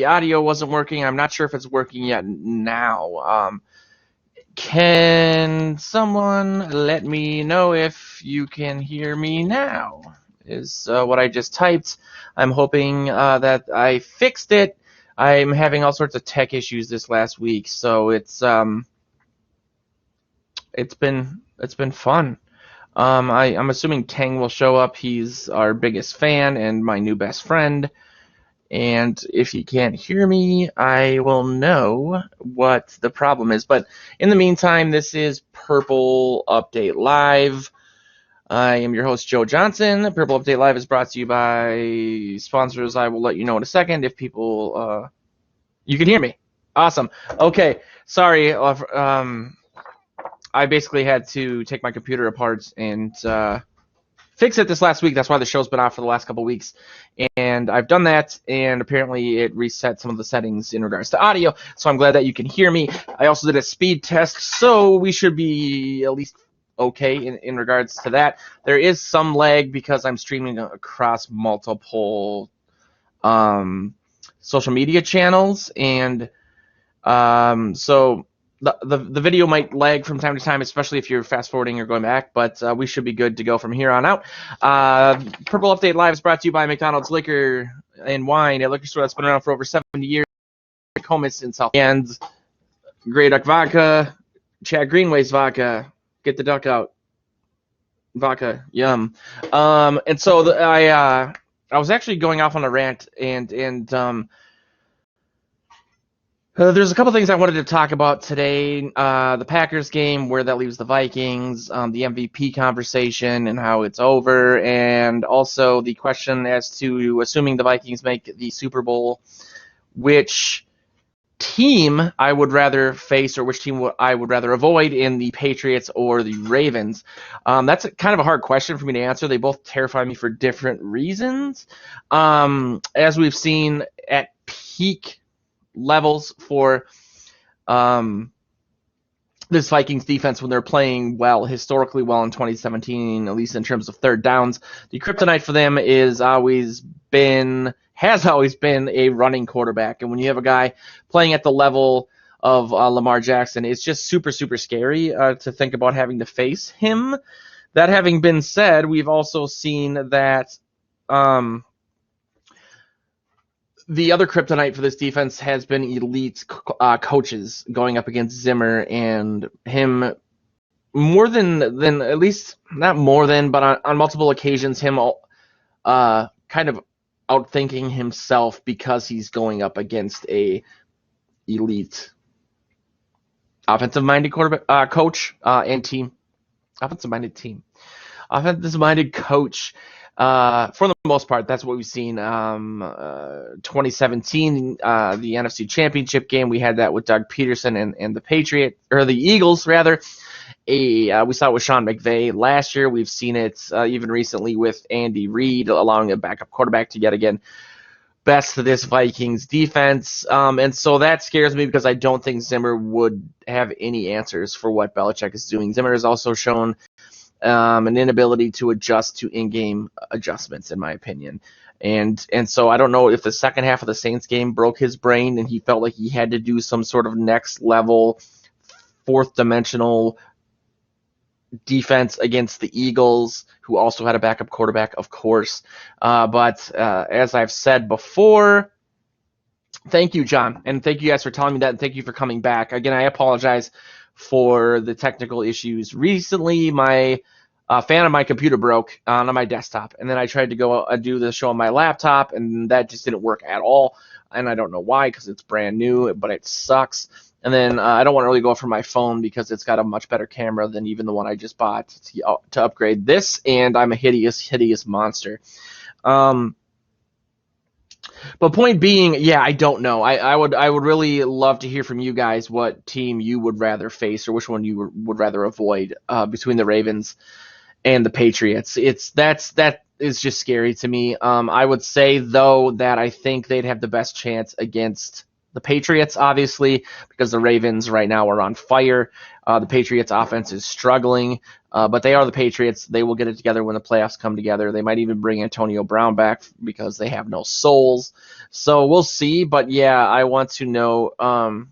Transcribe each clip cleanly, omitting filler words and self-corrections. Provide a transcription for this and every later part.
the audio wasn't working. I'm not sure if it's working yet now. Can someone let me know if you can hear me now? Is what I just typed. I'm hoping that I fixed it. I'm having all sorts of tech issues this last week, so it's been fun. I'm assuming Tang will show up. He's our biggest fan and my new best friend. And if he can't hear me, I will know what the problem is. But in the meantime, this is Purple Update Live. I am your host, Joe Johnson. Purple Update Live is brought to you by sponsors. I will let you know in a second if people... you can hear me. Awesome. Okay. Sorry. I basically had to take my computer apart and fix it this last week. That's why the show's been off for the last couple weeks. And I've done that, and apparently it reset some of the settings in regards to audio. So I'm glad that you can hear me. I also did a speed test, so we should be at least okay in regards to that. There is some lag because I'm streaming across multiple social media channels, and so the video might lag from time to time, especially if you're fast forwarding or going back, but we should be good to go from here on out. Purple Update Live is brought to you by McDonald's Liquor and Wine, a liquor store that's been around for over 70 years. Comus in South, and Grey Duck Vodka, Chad Greenway's Vodka, get the duck out, vodka, yum. And so I was actually going off on a rant, and there's a couple things I wanted to talk about today. The Packers game, where that leaves the Vikings, the MVP conversation and how it's over, and also the question as to, assuming the Vikings make the Super Bowl, which team I would rather face or which team I would rather avoid in the Patriots or the Ravens. That's kind of a hard question for me to answer. They both terrify me for different reasons. As we've seen at peak levels for this Vikings defense when they're playing well, historically well in 2017, at least in terms of third downs. The kryptonite for them has always been a running quarterback. And when you have a guy playing at the level of Lamar Jackson, it's just super, super scary to think about having to face him. That having been said, we've also seen that the other kryptonite for this defense has been elite coaches going up against Zimmer, and him more than at least not more than, but on multiple occasions, him kind of outthinking himself because he's going up against a elite offensive-minded quarterback coach and team. Offensive-minded coach. For the most part, that's what we've seen. 2017, the NFC Championship game, we had that with Doug Peterson and the Eagles, rather. We saw it with Sean McVay last year. We've seen it even recently with Andy Reid, allowing a backup quarterback to yet again best to this Vikings defense. And so that scares me because I don't think Zimmer would have any answers for what Belichick is doing. Zimmer has also shown an inability to adjust to in-game adjustments, in my opinion. And so I don't know if the second half of the Saints game broke his brain and he felt like he had to do some sort of next-level, fourth-dimensional defense against the Eagles, who also had a backup quarterback, of course. But as I've said before, thank you, John, and thank you guys for telling me that, and thank you for coming back. Again, I apologize for the technical issues. Recently, my fan of my computer broke on my desktop, and then I tried to go do the show on my laptop, and that just didn't work at all, and I don't know why, because it's brand new, but it sucks. And then I don't want to really go for my phone because it's got a much better camera than even the one I just bought to upgrade this, and I'm a hideous, hideous monster. But point being, yeah, I don't know. I would really love to hear from you guys what team you would rather face or which one you would rather avoid between the Ravens and the Patriots. That is just scary to me. I would say, though, that I think they'd have the best chance against the Patriots, obviously, because the Ravens right now are on fire. The Patriots offense is struggling, but they are the Patriots. They will get it together when the playoffs come together. They might even bring Antonio Brown back because they have no souls. So we'll see. But yeah, I want to know.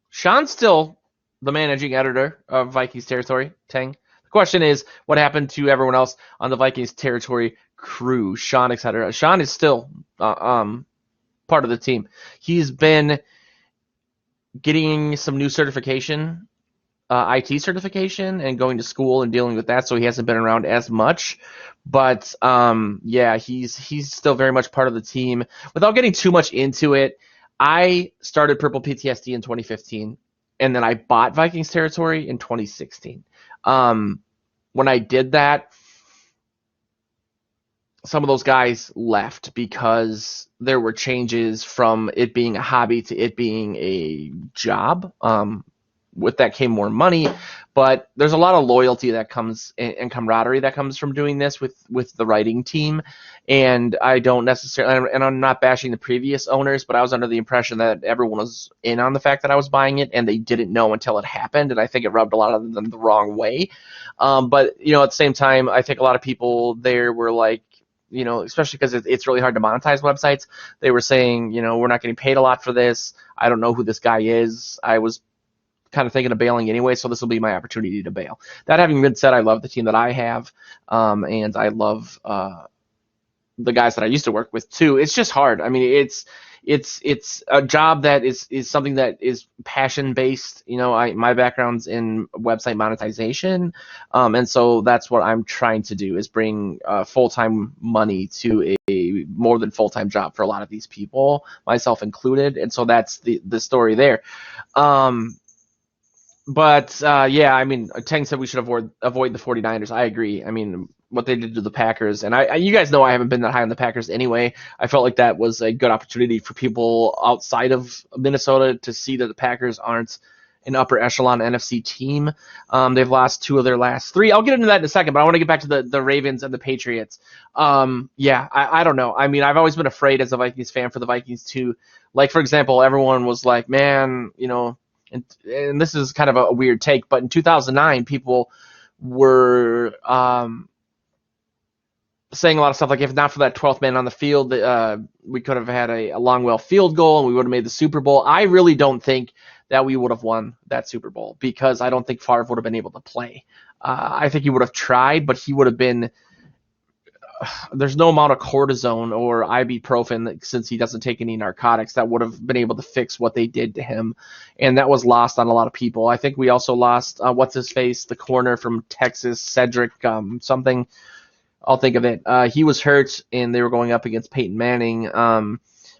Sean's still the managing editor of Vikings territory, Tang. The question is, what happened to everyone else on the Vikings territory crew, Sean, etc.? Sean is still part of the team. He's been getting some new certification, IT certification, and going to school and dealing with that, so he hasn't been around as much. But yeah, he's still very much part of the team. Without getting too much into it, I started Purple PTSD in 2015, and then I bought Vikings territory in 2016. When I did that, some of those guys left because there were changes from it being a hobby to it being a job. With that came more money, but there's a lot of loyalty that comes and camaraderie that comes from doing this with the writing team. And I don't necessarily, and I'm not bashing the previous owners, but I was under the impression that everyone was in on the fact that I was buying it, and they didn't know until it happened. And I think it rubbed a lot of them the wrong way. But at the same time, I think a lot of people there were like, especially because it's really hard to monetize websites. They were saying, we're not getting paid a lot for this. I don't know who this guy is. I was kind of thinking of bailing anyway, so this will be my opportunity to bail. That having been said, I love the team that I have, and I love the guys that I used to work with too. It's just hard. I mean, it's a job that is something that is passion based. My background's in website monetization, and so that's what I'm trying to do, is bring full-time money to a more than full-time job for a lot of these people, myself included. And so that's the story there. But yeah, I mean, Teng said we should avoid the 49ers. I agree. I mean, what they did to the Packers, and you guys know I haven't been that high on the Packers anyway. I felt like that was a good opportunity for people outside of Minnesota to see that the Packers aren't an upper echelon NFC team. They've lost 2 of their last 3. I'll get into that in a second, but I want to get back to the Ravens and the Patriots. Yeah, I don't know. I mean, I've always been afraid as a Vikings fan for the Vikings to, like, for example, everyone was like, man, and this is kind of a weird take, but in 2009, people were saying a lot of stuff like, if not for that 12th man on the field, we could have had a Longwell field goal and we would have made the Super Bowl. I really don't think that we would have won that Super Bowl, because I don't think Favre would have been able to play. I think he would have tried, but he would have been there's no amount of cortisone or ibuprofen, since he doesn't take any narcotics, that would have been able to fix what they did to him. And that was lost on a lot of people. I think we also lost, what's-his-face, the corner from Texas, Cedric something. I'll think of it. He was hurt, and they were going up against Peyton Manning.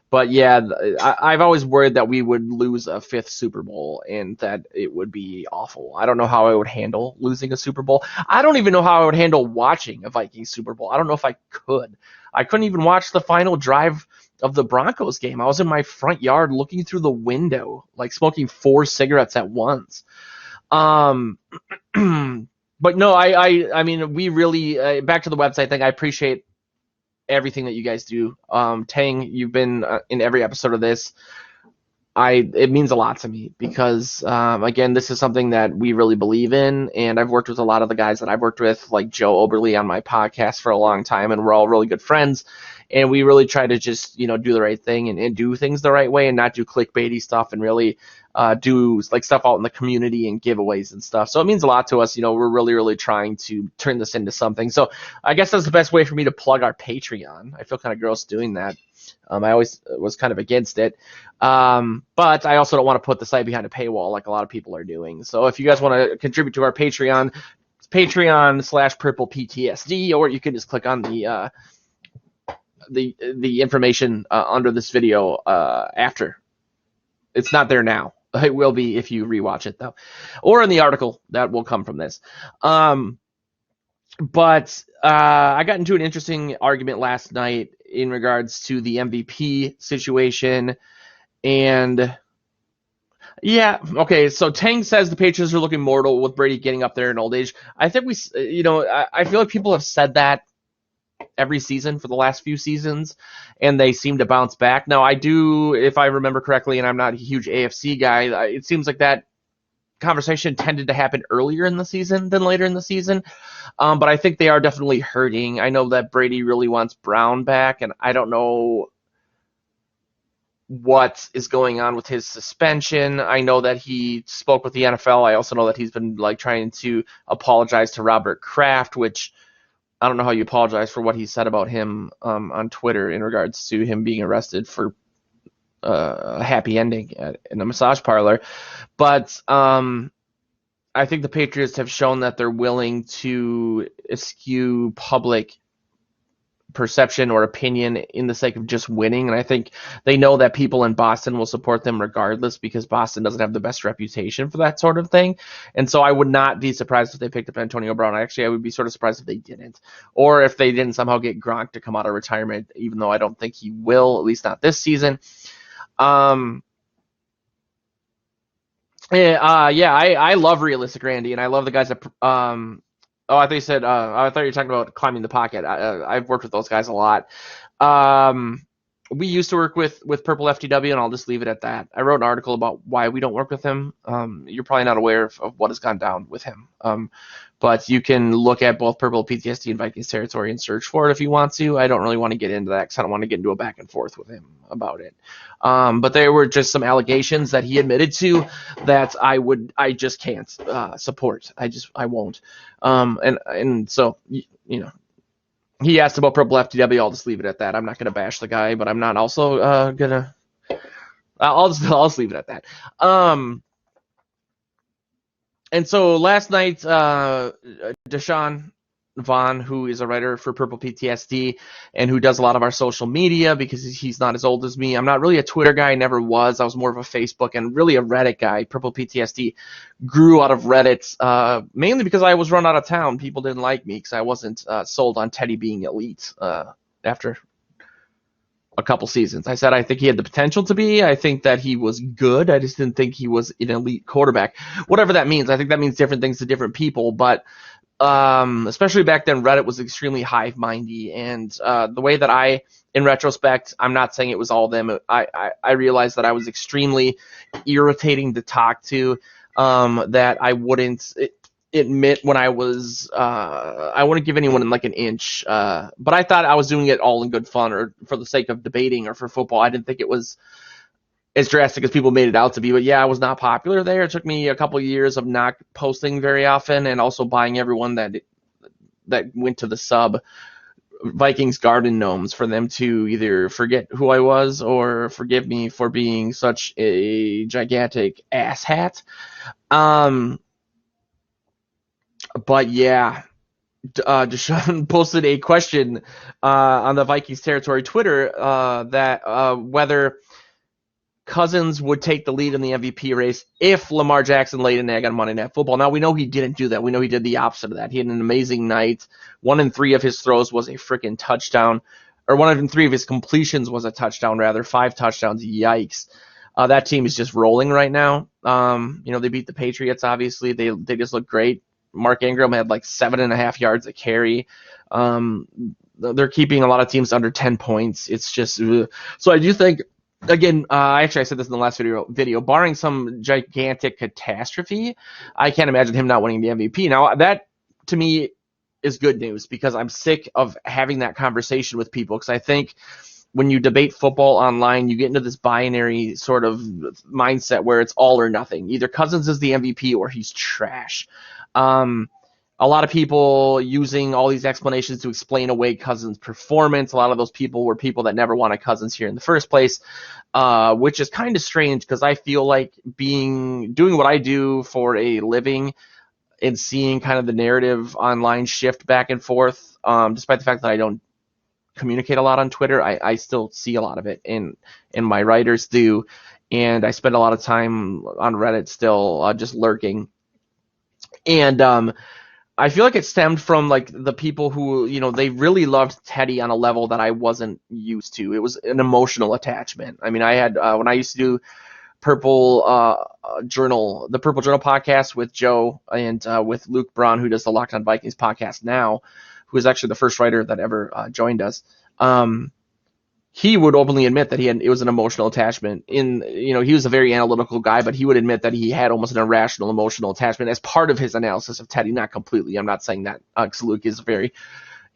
But yeah, I've always worried that we would lose a 5th Super Bowl and that it would be awful. I don't know how I would handle losing a Super Bowl. I don't even know how I would handle watching a Vikings Super Bowl. I don't know if I could. I couldn't even watch the final drive of the Broncos game. I was in my front yard looking through the window, like smoking 4 cigarettes at once. But no, I mean, we really, back to the website thing, I appreciate everything that you guys do. Tang, you've been in every episode of this. It means a lot to me, because again, this is something that we really believe in, and I've worked with a lot of the guys that I've worked with, like Joe Oberly on my podcast for a long time, and we're all really good friends, and we really try to just do the right thing and do things the right way, and not do clickbaity stuff, and really do like stuff out in the community and giveaways and stuff. So it means a lot to us. We're really, really trying to turn this into something. So I guess that's the best way for me to plug our Patreon. I feel kind of gross doing that. I always was kind of against it. But I also don't want to put the site behind a paywall like a lot of people are doing. So if you guys want to contribute to our Patreon, it's Patreon/purplePTSD, or you can just click on the information under this video after. It's not there now. It will be if you rewatch it, though, or in the article that will come from this. But I got into an interesting argument last night in regards to the MVP situation. And yeah, okay, so Tang says the Patriots are looking mortal with Brady getting up there in old age. I think I feel like people have said that every season for the last few seasons, and they seem to bounce back. Now, I do, if I remember correctly, and I'm not a huge AFC guy, it seems like that conversation tended to happen earlier in the season than later in the season. But I think they are definitely hurting. I know that Brady really wants Brown back, and I don't know what is going on with his suspension. I know that he spoke with the NFL. I also know that he's been like trying to apologize to Robert Kraft, which I don't know how you apologize for what he said about him on Twitter in regards to him being arrested for a happy ending in a massage parlor. But I think the Patriots have shown that they're willing to eschew public perception or opinion in the sake of just winning. And I think they know that people in Boston will support them regardless, because Boston doesn't have the best reputation for that sort of thing. And so I would not be surprised if they picked up Antonio Brown. Actually, I would be sort of surprised if they didn't, or if they didn't somehow get Gronk to come out of retirement, even though I don't think he will, at least not this season. I love Realistic Randy, and I love the guys that Oh, I thought you said. I thought you were talking about Climbing the Pocket. I've worked with those guys a lot. We used to work with Purple FTW, and I'll just leave it at that. I wrote an article about why we don't work with him. You're probably not aware of what has gone down with him. But you can look at both Purple PTSD and Vikings Territory and search for it if you want to. I don't really want to get into that because I don't want to get into a back and forth with him about it. But there were just some allegations that he admitted to that I just can't support. I won't. And so, you know, he asked about Purple FTW. I'll just leave it at that. I'm not going to bash the guy, but I'm not also gonna. I'll just leave it at that. And so last night, Deshaun Vaughn, who is a writer for Purple PTSD and who does a lot of our social media because he's not as old as me. I'm not really a Twitter guy, never was. I was more of a Facebook and really a Reddit guy. Purple PTSD grew out of Reddit, mainly because I was run out of town. People didn't like me because I wasn't sold on Teddy being elite after a couple seasons. I said I think he had the potential to be. I think that he was good. I just didn't think he was an elite quarterback. Whatever that means. I think that means different things to different people, but especially back then, Reddit was extremely hive-mindy, and the way that in retrospect, I'm not saying it was all them. I realized that I was extremely irritating to talk to, that I wouldn't admit when I wouldn't give anyone like an inch, but I thought I was doing it all in good fun or for the sake of debating or for football. I didn't think it was as drastic as people made it out to be, but yeah, I was not popular there. It took me a couple of years of not posting very often and also buying everyone that went to the sub Vikings Garden Gnomes for them to either forget who I was or forgive me for being such a gigantic asshat. But yeah, Deshaun posted a question on the Vikings Territory Twitter that whether Cousins would take the lead in the MVP race if Lamar Jackson laid an egg on Monday Night Football. Now, we know he didn't do that. We know he did the opposite of that. He had an amazing night. 1 in 3 of his throws was a freaking touchdown, or 1 in 3 of his completions was a touchdown, rather. 5 touchdowns. Yikes. That team is just rolling right now. They beat the Patriots, obviously. They just look great. Mark Ingram had like 7.5 yards a carry. They're keeping a lot of teams under 10 points. It's just so I do think. Again, actually, I said this in the last video. Barring some gigantic catastrophe, I can't imagine him not winning the MVP. Now, that to me is good news because I'm sick of having that conversation with people. Because I think when you debate football online, you get into this binary sort of mindset where it's all or nothing. Either Cousins is the MVP or he's trash. A lot of people using all these explanations to explain away Cousins' performance. A lot of those people were people that never wanted Cousins here in the first place, which is kind of strange because I feel like doing what I do for a living and seeing kind of the narrative online shift back and forth, despite the fact that I don't communicate a lot on Twitter, I still see a lot of it, and my writers do, and I spend a lot of time on Reddit still just lurking. And I feel like it stemmed from like the people who, they really loved Teddy on a level that I wasn't used to. It was an emotional attachment. I mean, I had when I used to do Purple Journal, the Purple Journal podcast with Joe and with Luke Braun, who does the Locked On Vikings podcast now, who is actually the first writer that ever joined us, he would openly admit that it was an emotional attachment. He was a very analytical guy, but he would admit that he had almost an irrational emotional attachment as part of his analysis of Teddy, not completely. I'm not saying that, because Luke is a very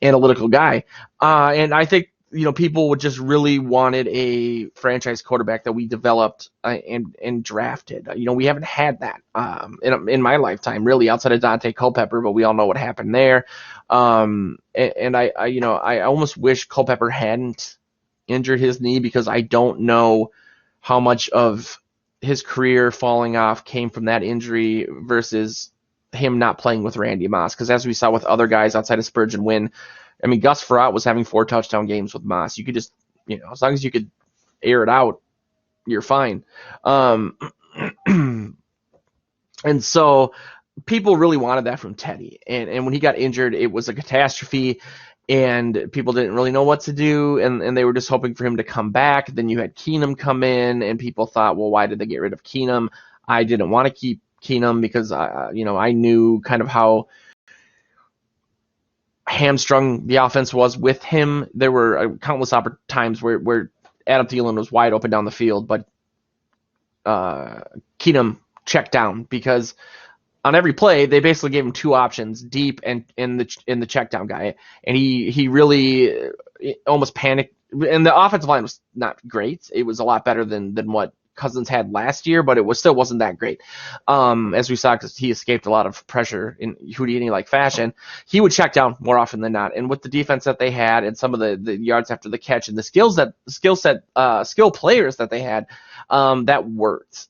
analytical guy. And I think, people would just really wanted a franchise quarterback that we developed and drafted. We haven't had that in my lifetime, really, outside of Dante Culpepper, but we all know what happened there. And I almost wish Culpepper hadn't injured his knee, because I don't know how much of his career falling off came from that injury versus him not playing with Randy Moss. Because as we saw with other guys outside of Spurgeon Wynn, I mean, Gus Frerotte was having 4 touchdown games with Moss. You could just, as long as you could air it out, you're fine. And so people really wanted that from Teddy. And when he got injured, it was a catastrophe, and people didn't really know what to do, and they were just hoping for him to come back. Then you had Keenum come in, and people thought, well, why did they get rid of Keenum? I didn't want to keep Keenum because, I knew kind of how hamstrung the offense was with him. There were countless times where Adam Thielen was wide open down the field, but Keenum checked down, because on every play they basically gave him 2 options, deep and in the check down guy, and he really almost panicked. And the offensive line was not great. It was a lot better than what Cousins had last year, but it still wasn't that great. As we saw, because he escaped a lot of pressure in Houdini-like fashion. He would check down more often than not, and with the defense that they had and some of the yards after the catch and the skill players that they had, that worked.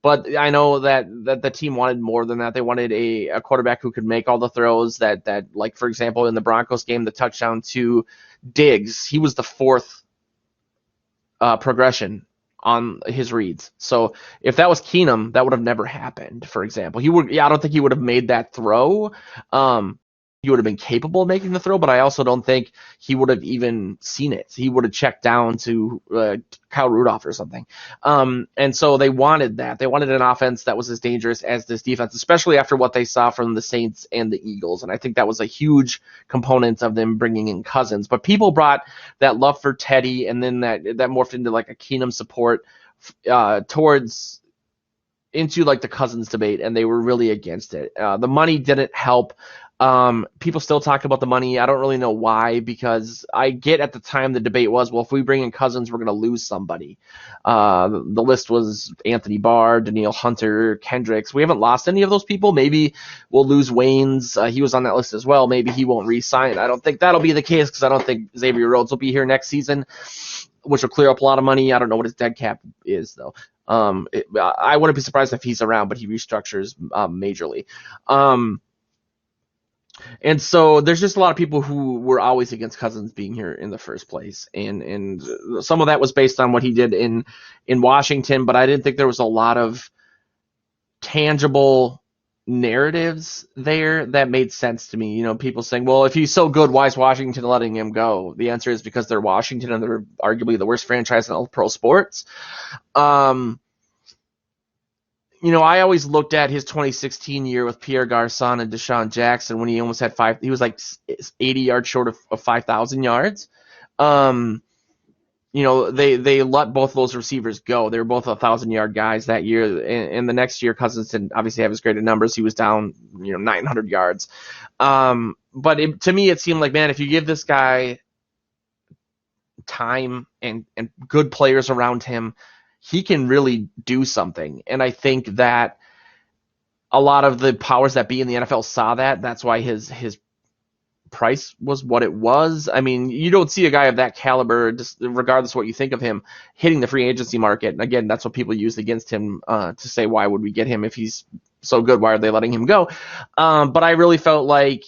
But I know that the team wanted more than that. They wanted a quarterback who could make all the throws that like, for example, in the Broncos game, the touchdown to Diggs, he was the 4th progression on his reads. So if that was Keenum, that would have never happened, for example. I don't think he would have made that throw. He would have been capable of making the throw, but I also don't think he would have even seen it. He would have checked down to Kyle Rudolph or something. And so they wanted that. They wanted an offense that was as dangerous as this defense, especially after what they saw from the Saints and the Eagles. And I think that was a huge component of them bringing in Cousins. But people brought that love for Teddy, and then that morphed into like a Keenum support into like the Cousins debate, and they were really against it. The money didn't help. People still talk about the money. I don't really know why, because I get at the time the debate was, well, if we bring in Cousins, we're going to lose somebody. The list was Anthony Barr, Danielle Hunter, Kendricks. We haven't lost any of those people. Maybe we'll lose Waynes. He was on that list as well. Maybe he won't re-sign. I don't think that'll be the case, because I don't think Xavier Rhodes will be here next season, which will clear up a lot of money. I don't know what his dead cap is, though. I wouldn't be surprised if he's around, but he restructures majorly. And so there's just a lot of people who were always against Cousins being here in the first place. And some of that was based on what he did in Washington, but I didn't think there was a lot of tangible narratives there that made sense to me. People saying, well, if he's so good, why is Washington letting him go? The answer is because they're Washington, and they're arguably the worst franchise in all pro sports. I always looked at his 2016 year with Pierre Garçon and Deshaun Jackson when he almost had he was like 80 yards short of 5,000 yards. They let both those receivers go. They were both 1,000-yard guys that year. And the next year, Cousins didn't obviously have as great numbers. He was down, 900 yards. But to me, it seemed like, man, if you give this guy time and good players around him, he can really do something. And I think that a lot of the powers that be in the NFL saw that. That's why his price was what it was. I mean, you don't see a guy of that caliber, just regardless of what you think of him, hitting the free agency market. And again, that's what people used against him to say, why would we get him if he's so good? Why are they letting him go? But I really felt like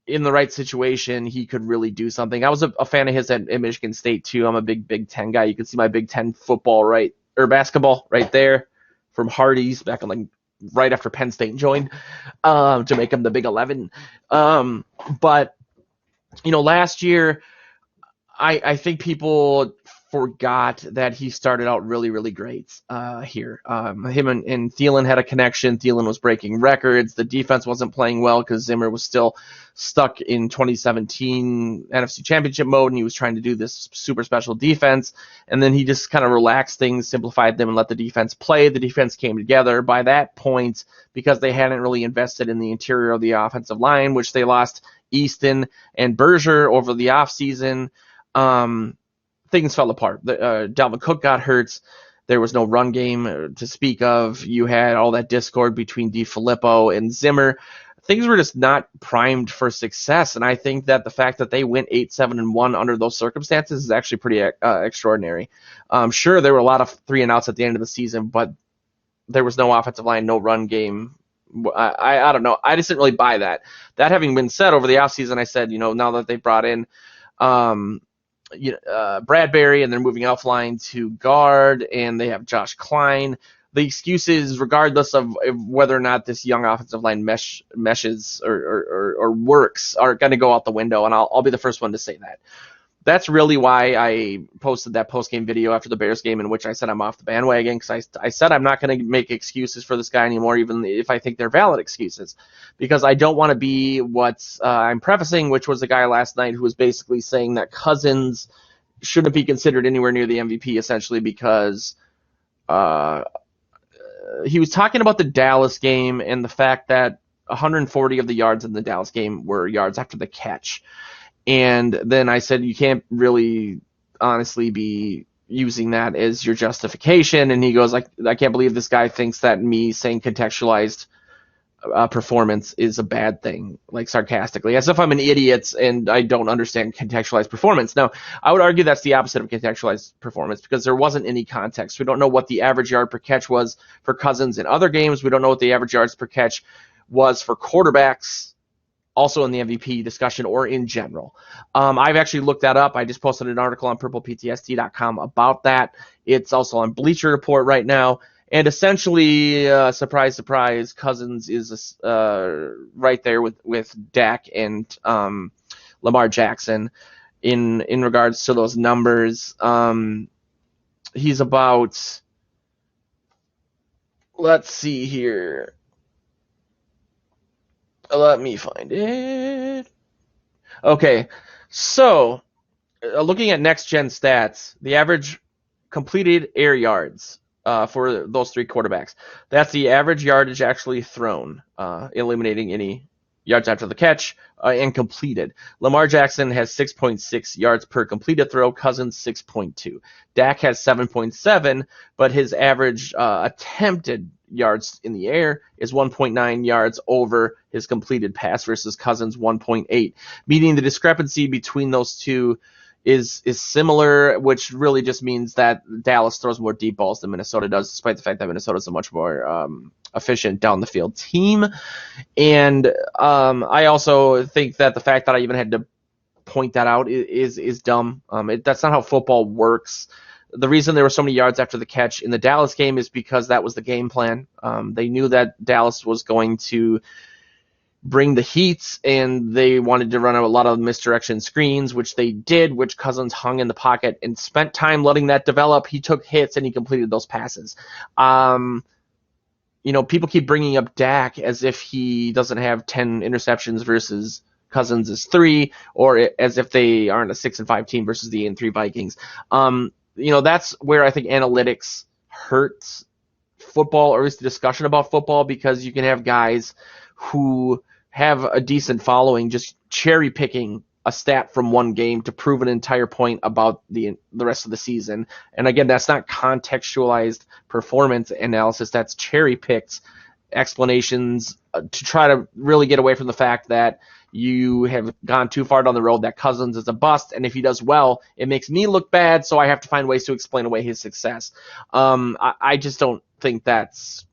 in the right situation, he could really do something. I was a fan of his at Michigan State too. I'm a big Big Ten guy. You can see my Big Ten basketball right there from Hardee's back in right after Penn State joined to make him the Big 11. But last year, I think people forgot that he started out really, really great here. Him and Thielen had a connection. Thielen was breaking records. The defense wasn't playing well because Zimmer was still stuck in 2017 NFC Championship mode, and he was trying to do this super special defense. And then he just kind of relaxed things, simplified them, and let the defense play. The defense came together. By that point, because they hadn't really invested in the interior of the offensive line, which they lost Easton and Berger over the offseason, things fell apart. Dalvin Cook got hurt. There was no run game to speak of. You had all that discord between DeFilippo and Zimmer. Things were just not primed for success, and I think that the fact that they went 8-7-1 under those circumstances is actually pretty extraordinary. Sure, there were a lot of 3-and-outs at the end of the season, but there was no offensive line, no run game. I don't know. I just didn't really buy that. That having been said, over the offseason, I said, now that they brought in Bradbury, and they're moving offline to guard, and they have Josh Klein. The excuses, regardless of whether or not this young offensive line meshes or works, are going to go out the window, and I'll be the first one to say that. That's really why I posted that post-game video after the Bears game in which I said I'm off the bandwagon, because I said I'm not going to make excuses for this guy anymore, even if I think they're valid excuses, because I don't want to be what I'm prefacing, which was the guy last night who was basically saying that Cousins shouldn't be considered anywhere near the MVP, essentially because he was talking about the Dallas game and the fact that 140 of the yards in the Dallas game were yards after the catch. And then I said, you can't really honestly be using that as your justification. And he goes, I can't believe this guy thinks that me saying contextualized performance is a bad thing, like sarcastically, as if I'm an idiot and I don't understand contextualized performance. Now, I would argue that's the opposite of contextualized performance, because there wasn't any context. We don't know what the average yard per catch was for Cousins in other games. We don't know what the average yards per catch was for quarterbacks, also in the MVP discussion or in general. I've actually looked that up. I just posted an article on purplePTSD.com about that. It's also on Bleacher Report right now. And essentially, surprise, surprise, Cousins is right there with Dak and Lamar Jackson in regards to those numbers. He's about, let's see here. Let me find it. Okay, so looking at next-gen stats, the average completed air yards for those three quarterbacks. That's the average yardage actually thrown, eliminating any yards after the catch, and completed. Lamar Jackson has 6.6 yards per completed throw, Cousins 6.2. Dak has 7.7, but his average attempted yards in the air is 1.9 yards over his completed pass versus Cousins 1.8, meaning the discrepancy between those two is similar, which really just means that Dallas throws more deep balls than Minnesota does, despite the fact that Minnesota is a much more efficient down the field team. And I also think that the fact that I even had to point that out is dumb. That's not how football works. The reason there were so many yards after the catch in the Dallas game is because that was the game plan. They knew that Dallas was going to bring the heat, and they wanted to run a lot of misdirection screens, which they did, which Cousins hung in the pocket and spent time letting that develop. He took hits, and he completed those passes. People keep bringing up Dak as if he doesn't have 10 interceptions versus Cousins is 3, or as if they aren't a 6-5 team versus the 8-3 Vikings. That's where I think analytics hurts football, or at least the discussion about football, because you can have guys who have a decent following just cherry picking a stat from one game to prove an entire point about the rest of the season. And again, that's not contextualized performance analysis. That's cherry picked explanations to try to really get away from the fact that you have gone too far down the road that Cousins is a bust, and if he does well, it makes me look bad, so I have to find ways to explain away his success. I just don't think that's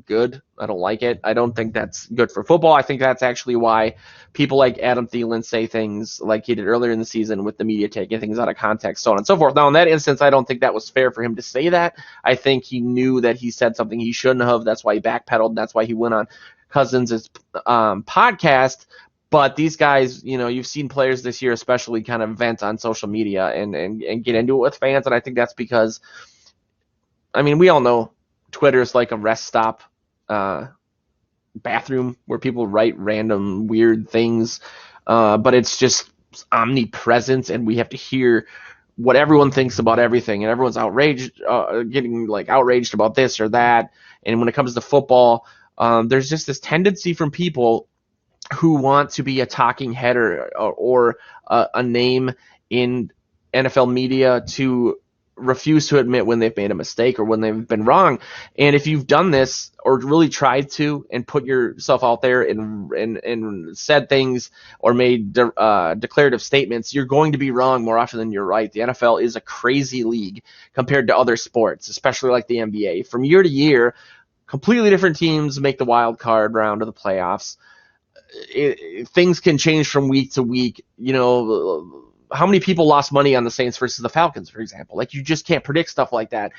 good. I don't like it. I don't think that's good for football. I think that's actually why people like Adam Thielen say things like he did earlier in the season with the media taking things out of context, so on and so forth. Now, in that instance, I don't think that was fair for him to say that. I think he knew that he said something he shouldn't have. That's why he backpedaled. That's why he went on Cousins' podcast. But these guys, you've seen players this year especially kind of vent on social media and get into it with fans, and I think that's because, we all know Twitter's like a rest stop bathroom where people write random weird things, but it's just omnipresent, and we have to hear what everyone thinks about everything, and everyone's outraged, getting like outraged about this or that. And when it comes to football, there's just this tendency from people who want to be a talking head or a name in NFL media to refuse to admit when they've made a mistake or when they've been wrong. And if you've done this or really tried to and put yourself out there and said things or made declarative statements, you're going to be wrong more often than you're right. The NFL is a crazy league compared to other sports, especially like the NBA. From year to year, completely different teams make the wild card round of the playoffs. Things can change from week to week. How many people lost money on the Saints versus the Falcons, for example? Like, you just can't predict stuff like that.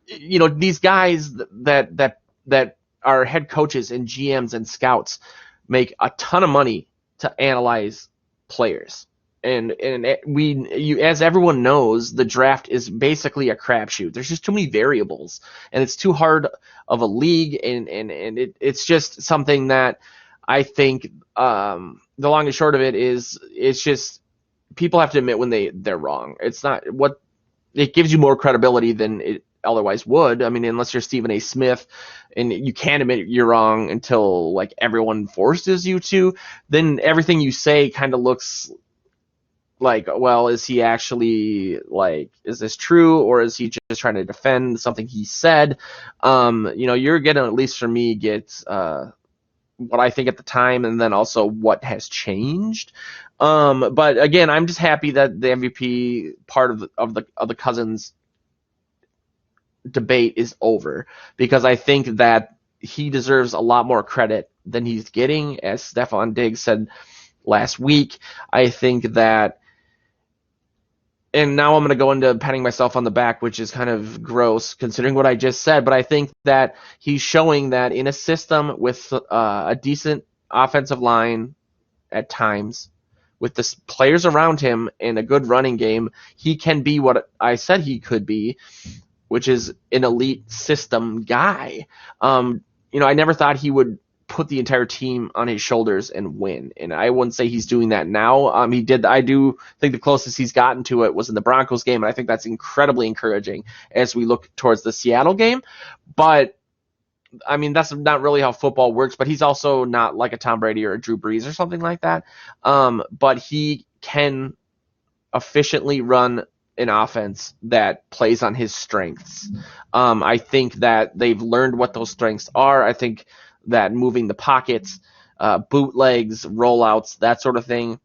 These guys that are head coaches and GMs and scouts make a ton of money to analyze players. And as everyone knows, the draft is basically a crapshoot. There's just too many variables, and it's too hard of a league, and it's just something that I think the long and short of it is, it's just people have to admit when they're wrong. It's not what it gives you more credibility than it otherwise would. Unless you're Stephen A. Smith and you can't admit you're wrong until like everyone forces you to, then everything you say kind of looks like, well, is he actually like, is this true, or is he just trying to defend something he said? You're gonna, at least for me, get what I think at the time, and then also what has changed. But again, I'm just happy that the MVP part of the Cousins debate is over, because I think that he deserves a lot more credit than he's getting. As Stefon Diggs said last week, I think that, and now I'm going to go into patting myself on the back, which is kind of gross considering what I just said, but I think that he's showing that in a system with a decent offensive line at times, with the players around him and a good running game, he can be what I said he could be, which is an elite system guy. I never thought he would put the entire team on his shoulders and win, and I wouldn't say he's doing that now. He did. I do think the closest he's gotten to it was in the Broncos game, and I think that's incredibly encouraging as we look towards the Seattle game. But that's not really how football works. But he's also not like a Tom Brady or a Drew Brees or something like that. But he can efficiently run an offense that plays on his strengths. I think that they've learned what those strengths are. I think that moving the pockets, bootlegs, rollouts, that sort of thing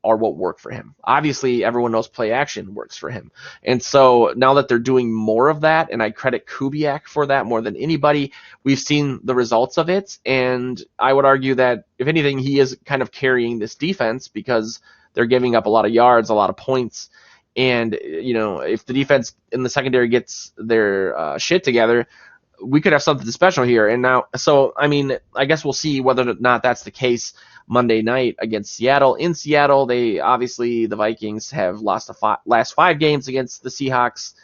are what work for him. Obviously, everyone knows play action works for him. And so now that they're doing more of that, and I credit Kubiak for that more than anybody, we've seen the results of it. And I would argue that, if anything, he is kind of carrying this defense, because they're giving up a lot of yards, a lot of points. And, if the defense in the secondary gets their shit together, we could have something special here. And now, I guess we'll see whether or not that's the case Monday night against Seattle. In Seattle, the Vikings have lost the last 5 games against the Seahawks.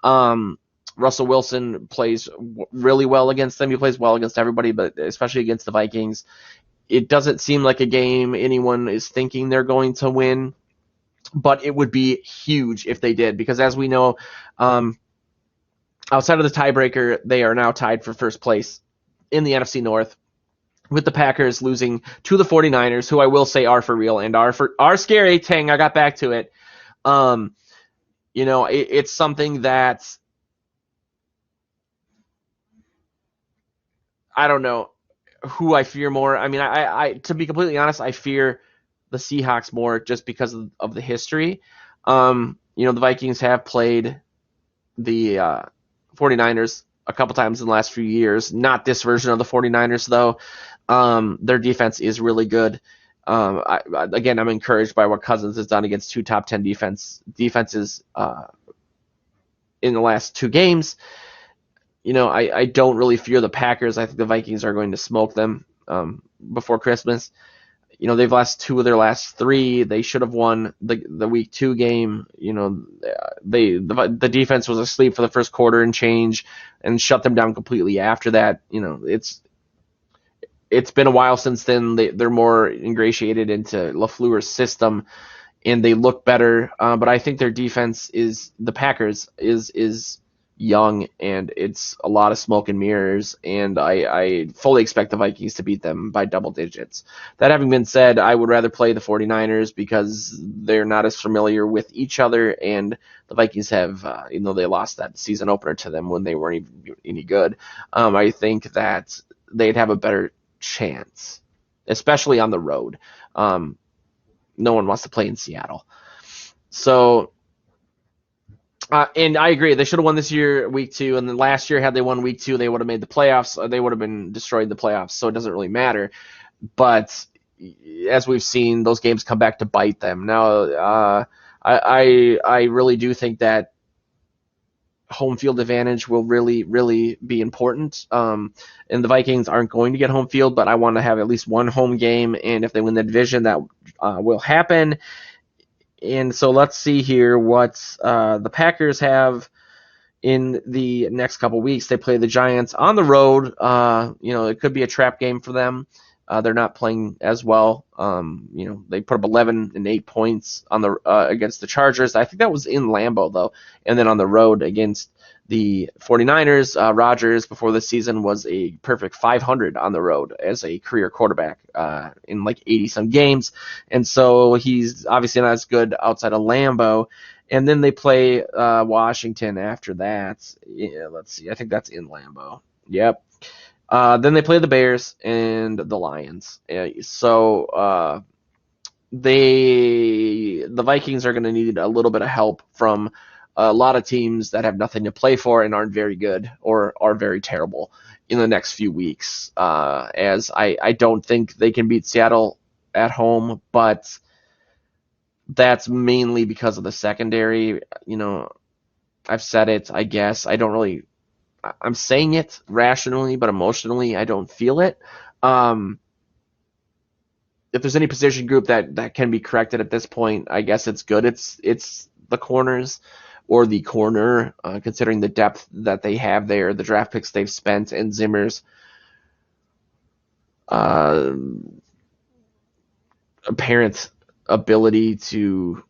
Russell Wilson plays really well against them. He plays well against everybody, but especially against the Vikings. It doesn't seem like a game anyone is thinking they're going to win, but it would be huge if they did, because as we know, outside of the tiebreaker, they are now tied for first place in the NFC North, with the Packers losing to the 49ers, who I will say are for real and are scary. Tang, I got back to it. It's something that I don't know who I fear more. I to be completely honest, I fear the Seahawks more, just because of the history. The Vikings have played the 49ers a couple times in the last few years. Not this version of the 49ers, though. Their defense is really good. I'm encouraged by what Cousins has done against 2 top 10 defenses in the last 2 games. I don't really fear the Packers. I think the Vikings are going to smoke them before Christmas. they've lost 2 of their last 3. They should have won the week 2 game. The defense was asleep for the first quarter and change, and shut them down completely after that. It's been a while since then. They're more ingratiated into LaFleur's system, and they look better. But I think their defense the Packers is young, and it's a lot of smoke and mirrors, and I fully expect the Vikings to beat them by double digits. That having been said, I would rather play the 49ers because they're not as familiar with each other, and the Vikings have, they lost that season opener to them when they weren't even any good. I think that they'd have a better chance, especially on the road. No one wants to play in Seattle. So, and I agree, they should have won this year week 2, and then last year had they won week 2, they would have made the playoffs. They would have been destroyed in the playoffs, so it doesn't really matter. But as we've seen, those games come back to bite them. Now, I really do think that home field advantage will really, really be important. And the Vikings aren't going to get home field, but I want to have at least one home game, and if they win the division, that will happen. And so let's see here what the Packers have in the next couple weeks. They play the Giants on the road. It could be a trap game for them. They're not playing as well. They put up 11 and 8 points on the against the Chargers. I think that was in Lambeau, though. And then on the road against the 49ers, Rodgers before the season was a perfect 500 on the road as a career quarterback in like 80-some games. And so he's obviously not as good outside of Lambeau. And then they play Washington after that. Yeah, let's see. I think that's in Lambeau. Yep. Then they play the Bears and the Lions. The Vikings are going to need a little bit of help from a lot of teams that have nothing to play for and aren't very good or are very terrible in the next few weeks. As I don't think they can beat Seattle at home, but that's mainly because of the secondary. I've said it, I guess. I'm saying it rationally, but emotionally, I don't feel it. If there's any position group that can be corrected at this point, I guess it's good. It's the corners or the corner, considering the depth that they have there, the draft picks they've spent, and Zimmer's apparent ability to,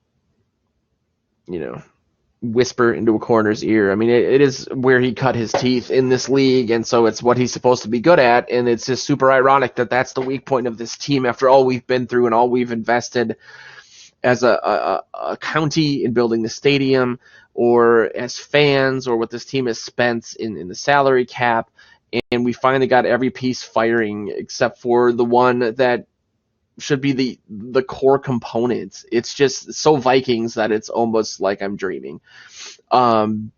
whisper into a corner's ear. I mean, it is where he cut his teeth in this league, and so it's what he's supposed to be good at, and it's just super ironic that that's the weak point of this team after all we've been through and all we've invested as a county in building the stadium, or as fans, or what this team has spent in the salary cap, and we finally got every piece firing except for the one that should be the core components. It's just so Vikings that it's almost like I'm dreaming. Against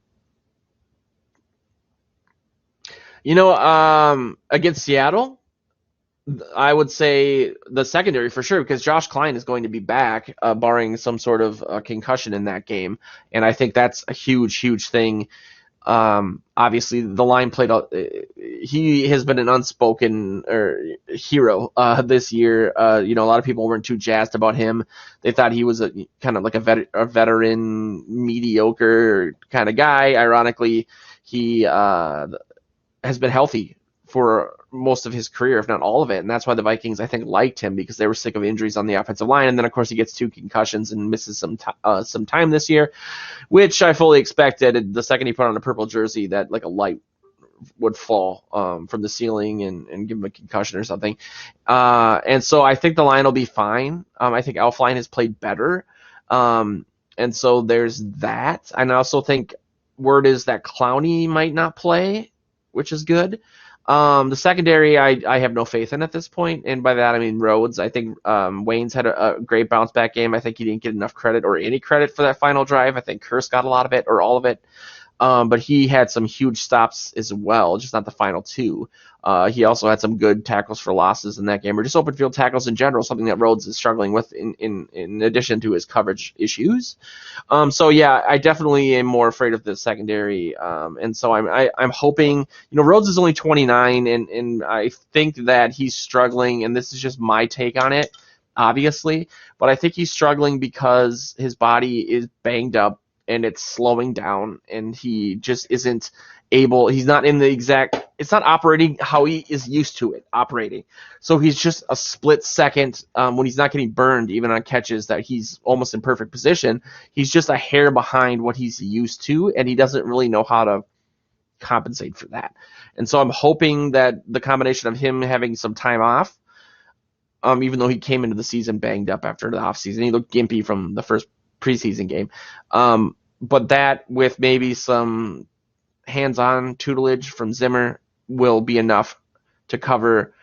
Seattle, I would say the secondary for sure, because Josh Klein is going to be back, barring some sort of concussion in that game, and I think that's a huge, huge thing. Obviously, the line played out. He has been an unspoken hero this year. A lot of people weren't too jazzed about him. They thought he was a kind of like a veteran, mediocre kind of guy. Ironically, he has been healthy for most of his career, if not all of it, and that's why the Vikings, I think, liked him, because they were sick of injuries on the offensive line. And then, of course, he gets 2 concussions and misses some time this year, which I fully expected. The second he put on a purple jersey, that like a light would fall from the ceiling and give him a concussion or something. And so I think the line will be fine. I think Elflein has played better, and so there's that. And I also think word is that Clowney might not play, which is good. The secondary, I have no faith in at this point, and by that I mean Rhodes. I think Wayne's had a great bounce back game. I think he didn't get enough credit or any credit for that final drive. I think Kurse got a lot of it or all of it, but he had some huge stops as well, just not the final 2. He also had some good tackles for losses in that game, or just open field tackles in general, something that Rhodes is struggling with in addition to his coverage issues. So yeah, I definitely am more afraid of the secondary, and so I'm hoping. Rhodes is only 29, and I think that he's struggling, and this is just my take on it. obviously, but I think he's struggling because his body is banged up and it's slowing down, and he just isn't able. He's not in the exact. It's not operating how he is used to it operating. So he's just a split second when he's not getting burned, even on catches that he's almost in perfect position. He's just a hair behind what he's used to, and he doesn't really know how to compensate for that. And so I'm hoping that the combination of him having some time off, even though he came into the season banged up after the offseason, he looked gimpy from the first preseason game. But that with maybe some hands-on tutelage from Zimmer will be enough to cover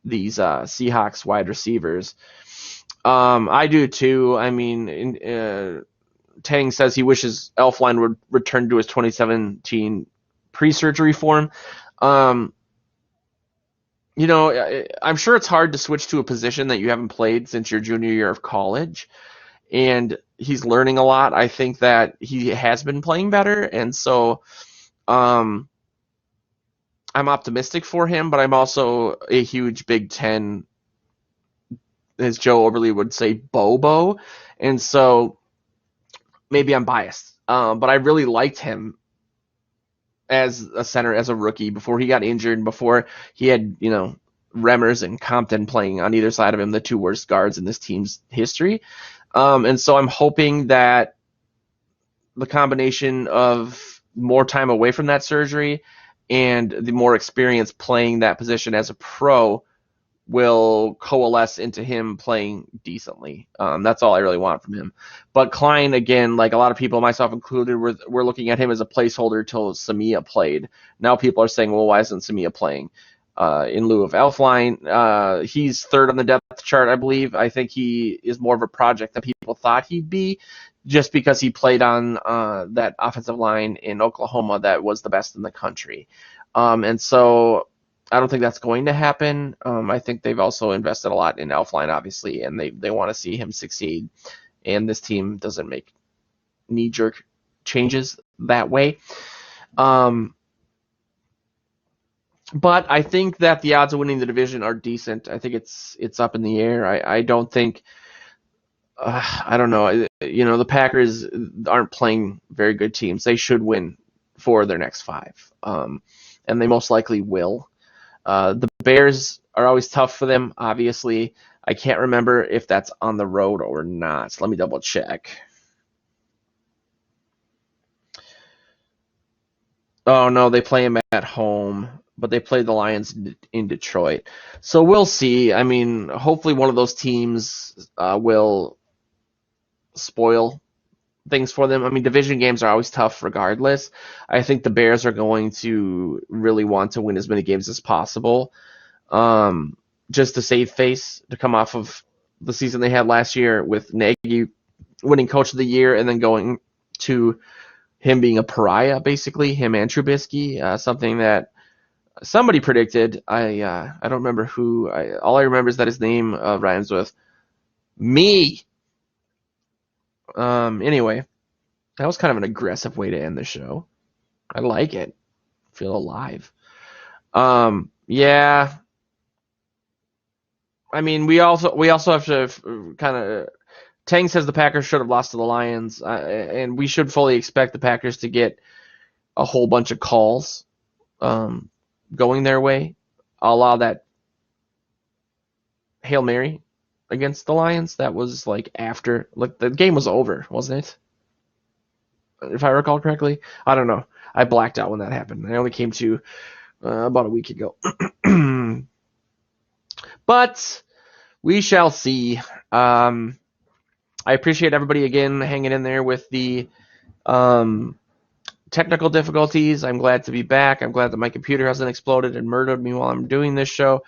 these Seahawks wide receivers. I do too. I mean, Tang says he wishes Elflein would return to his 2017 pre-surgery form. I'm sure it's hard to switch to a position that you haven't played since your junior year of college, and he's learning a lot. I think that he has been playing better, and so I'm optimistic for him, but I'm also a huge Big Ten, as Joe Oberle would say, Bobo, and so maybe I'm biased, but I really liked him as a center, as a rookie, before he got injured and before he had, Remmers and Compton playing on either side of him, the two worst guards in this team's history. And so I'm hoping that the combination of more time away from that surgery and the more experience playing that position as a pro will coalesce into him playing decently. That's all I really want from him. But Klein, again, like a lot of people, myself included, we're looking at him as a placeholder till Samia played. Now people are saying, well, why isn't Samia playing in lieu of Elflein? He's third on the depth chart, I believe. I think he is more of a project than people thought he'd be, just because he played on that offensive line in Oklahoma that was the best in the country. And so I don't think that's going to happen. I think they've also invested a lot in Elflein, obviously, and they want to see him succeed. And this team doesn't make knee-jerk changes that way. But I think that the odds of winning the division are decent. I think it's up in the air. I don't think I don't know. The Packers aren't playing very good teams. They should win 4 of their next 5, and they most likely will. The Bears are always tough for them, obviously. I can't remember if that's on the road or not. So let me double check. Oh, no, they play them at home, but they play the Lions in Detroit. So we'll see. I mean, hopefully one of those teams will spoil things for them. I mean, division games are always tough regardless. I think the Bears are going to really want to win as many games as possible, just to save face, to come off of the season they had last year with Nagy winning Coach of the Year and then going to him being a pariah, basically, him and Trubisky, something that somebody predicted. I don't remember who. All I remember is that his name rhymes with me. Anyway, that was kind of an aggressive way to end the show. I like it. Feel alive. Yeah. I mean, we also have to kind of. Tang says the Packers should have lost to the Lions, and we should fully expect the Packers to get a whole bunch of calls going their way. I'll allow that Hail Mary against the Lions. That was after the game was over, wasn't it? If I recall correctly. I don't know. I blacked out when that happened. I only came to about a week ago. But we shall see. I appreciate everybody again hanging in there with the technical difficulties. I'm glad to be back. I'm glad that my computer hasn't exploded and murdered me while I'm doing this show.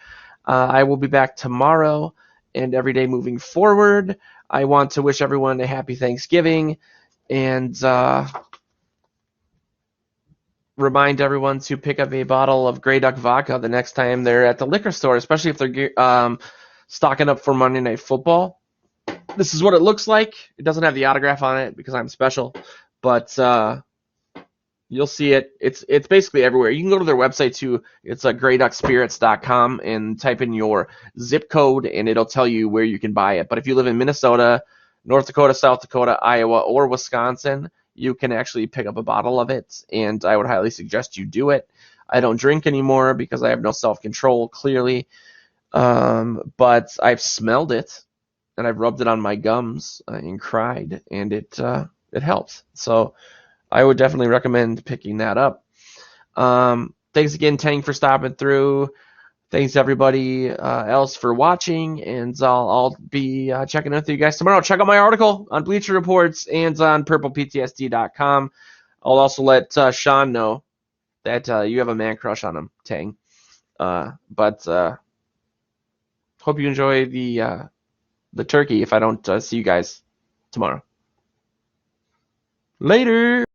I will be back tomorrow and every day moving forward. I want to wish everyone a happy Thanksgiving and remind everyone to pick up a bottle of Grey Duck vodka the next time they're at the liquor store, especially if they're stocking up for Monday Night Football. This is what it looks like. It doesn't have the autograph on it because I'm special, but You'll see it. It's basically everywhere. You can go to their website too. It's greyduckspirits.com and type in your zip code, and it'll tell you where you can buy it. But if you live in Minnesota, North Dakota, South Dakota, Iowa, or Wisconsin, you can actually pick up a bottle of it, and I would highly suggest you do it. I don't drink anymore because I have no self-control, clearly. But I've smelled it, and I've rubbed it on my gums and cried, and it helps. So I would definitely recommend picking that up. Thanks again, Tang, for stopping through. Thanks everybody else for watching, and I'll be checking in with you guys tomorrow. Check out my article on Bleacher Reports and on purplePTSD.com. I'll also let Sean know that you have a man crush on him, Tang. But hope you enjoy the turkey if I don't see you guys tomorrow. Later!